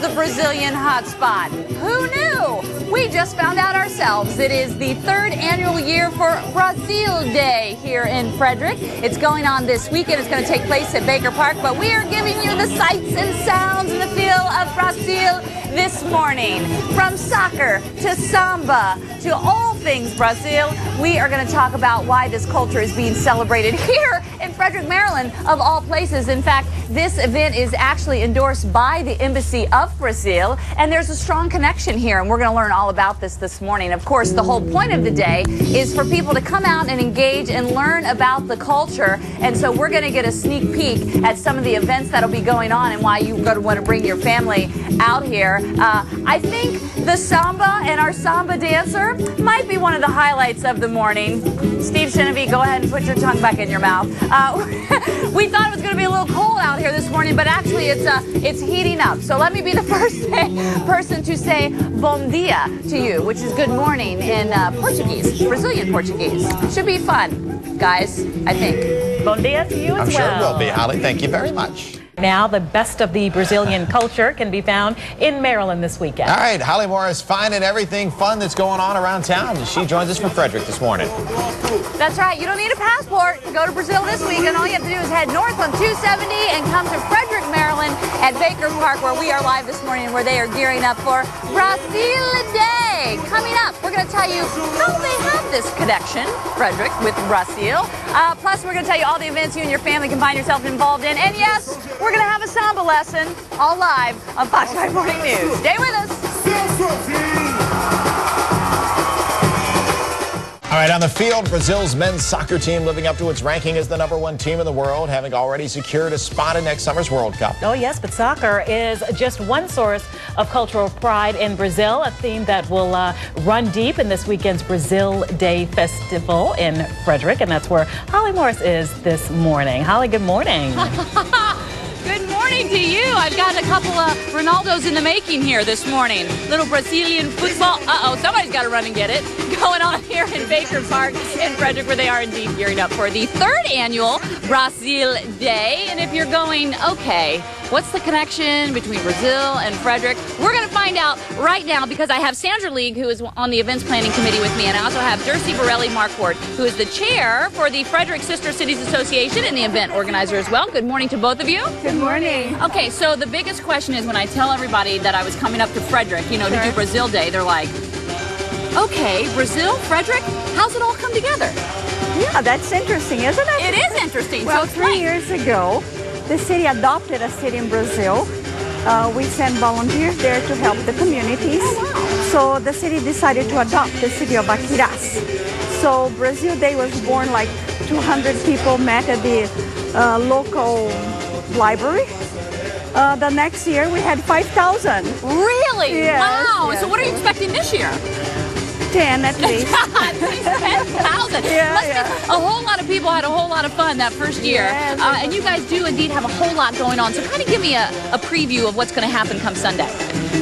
the Brazilian hotspot. Who knew? We just found out ourselves. It is the third annual year for Brazil Day here in Frederick. It's going on this weekend. It's going to take place at Baker Park, but we are giving you the sights and sounds and the feel of Brazil this morning. From soccer to samba to all things Brazil, we are going to talk about why this culture is being celebrated here in Frederick, Maryland, of all places. In fact, this event is actually endorsed by the Embassy of Brazil, and there's a strong connection here, and we're going to learn all about this morning. Of course, the whole point of the day is for people to come out and engage and learn about the culture, and so we're going to get a sneak peek at some of the events that'll be going on and why you're going to want to bring your family out here. I think the samba and our samba dancer might be one of the highlights of the morning. Steve Shinavy, go ahead and put your tongue back in your mouth. We thought it was going to be a little cold out here this morning, but actually it's heating up. So let me be the first person to say bom dia to you, which is good morning in Portuguese, Brazilian Portuguese. Should be fun, guys, I think. Bom dia to you as well. I'm sure it will be, Holly. Thank you very much. Now, the best of the Brazilian culture can be found in Maryland this weekend. All right, Holly Morris finding everything fun that's going on around town. She joins us from Frederick this morning. That's right. You don't need a passport to go to Brazil this weekend. All you have to do is head north on 270 and come to Frederick, Maryland at Baker Park, where we are live this morning and where they are gearing up for Brazil Day. Coming up, we're going to tell you how they have this connection, Frederick, with Brazil. Plus, we're going to tell you all the events you and your family can find yourself involved in. And yes, we're going to have a samba lesson, all live on Fox 5 Morning News. Stay with us. All right, on the field, Brazil's men's soccer team living up to its ranking as the #1 team in the world, having already secured a spot in next summer's World Cup. Oh, yes, but soccer is just one source of cultural pride in Brazil, a theme that will run deep in this weekend's Brazil Day Festival in Frederick, and that's where Holly Morris is this morning. Holly, good morning. Good morning to you. I've got a couple of Ronaldos in the making here this morning. Little Brazilian football. Uh-oh, somebody's got to run and get it. Going on here in Baker Park in Frederick, where they are indeed gearing up for the third annual Brazil Day. And if you're going, okay, what's the connection between Brazil and Frederick? We're going to find out right now, because I have Sandra League, who is on the events planning committee with me, and I also have Dercy Borelli Marquardt, who is the chair for the Frederick Sister Cities Association and the event organizer as well. Good morning to both of you. Good morning. Okay, so the biggest question is when I tell everybody that I was coming up to Frederick, to do Brazil Day, they're like, okay, Brazil, Frederick, how's it all come together? Yeah, that's interesting, isn't it? It is interesting. Well, so 3 years ago, the city adopted a city in Brazil. We sent volunteers there to help the communities. Oh, wow. So the city decided to adopt the city of Aquiraz. So Brazil Day was born, like 200 people met at the local library. The next year we had 5,000. Really? Yes, Wow. yes. So what are you expecting this year? 10 at least. 10,000. Yeah. A whole lot of people had a whole lot of fun that first year. Yes. And you guys do indeed have a whole lot going on. So kind of give me a preview of what's going to happen come Sunday.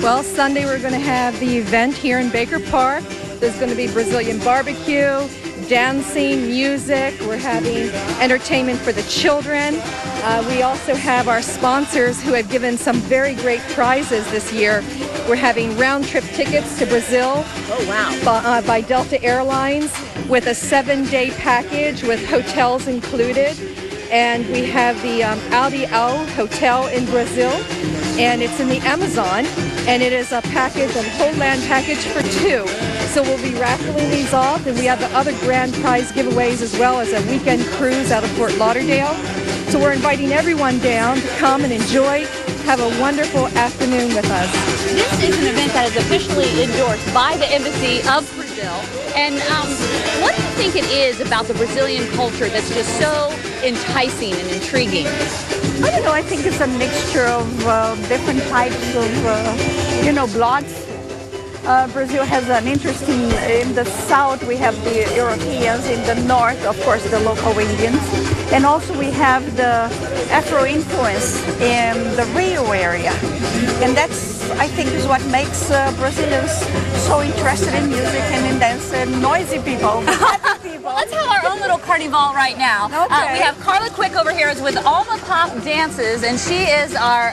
Well, Sunday we're going to have the event here in Baker Park. There's going to be Brazilian barbecue, dancing, music. We're having entertainment for the children. We also have our sponsors who have given some very great prizes this year. We're having round-trip tickets to Brazil. Oh, wow. By Delta Airlines with a 7-day package with hotels included. And we have the Aldeal Hotel in Brazil, and it's in the Amazon, and it is a package, a whole land package for 2. So we'll be raffling these off, and we have the other grand prize giveaways as well as a weekend cruise out of Fort Lauderdale. So we're inviting everyone down to come and enjoy, have a wonderful afternoon with us. This is an event that is officially endorsed by the Embassy of Brazil. And what do you think it is about the Brazilian culture that's just so enticing and intriguing? I don't know, I think it's a mixture of different types of, bloods. Brazil has an interesting, in the south we have the Europeans, in the north, of course, the local Indians. And also we have the Afro influence in the Rio area. And that's, I think, is what makes Brazilians so interested in music and in dance, and noisy people, happy people. Let's have our own little carnival right now. Okay. We have Carla Quick over here is with Alma Pop Dances, and she is our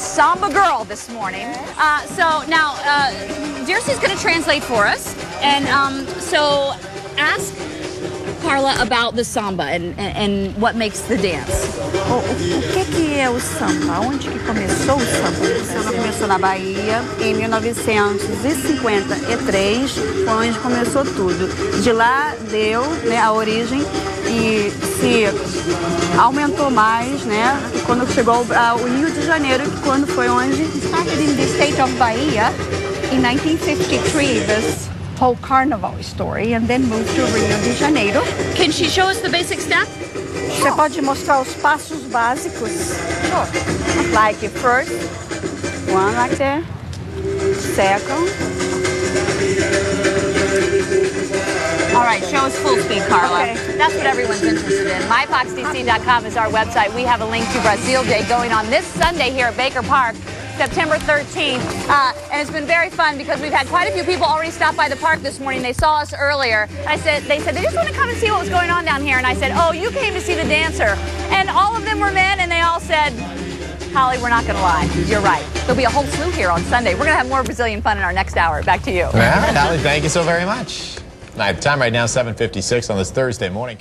Samba girl this morning. So now, Dircey's going to translate for us. And so ask Carla about the samba and what makes the dance. O que é o samba? Onde que começou o samba? O samba começou na Bahia em 1953, foi onde começou tudo. De lá deu, né, a origem e se aumentou mais, né? E quando chegou ao Rio de Janeiro, que quando foi onde started in the state of Bahia in 1953. This whole carnival story and then moved to Rio de Janeiro. Can she show us the basic step? Você pode mostrar os passos básicos? Sure. Like first, one like that, second. All right, show us full speed, Carla. Okay. That's what everyone's interested in. MyFoxDC.com is our website. We have a link to Brazil Day going on this Sunday here at Baker Park, September 13th. And it's been very fun because we've had quite a few people already stop by the park this morning. They saw us earlier. They said they just want to come and see what was going on down here. And I said, oh, you came to see the dancer. And all of them were men, and they all said, Holly, we're not going to lie. You're right. There'll be a whole slew here on Sunday. We're going to have more Brazilian fun in our next hour. Back to you. All right, Holly, thank you so very much. Time right now, 7:56 on this Thursday morning.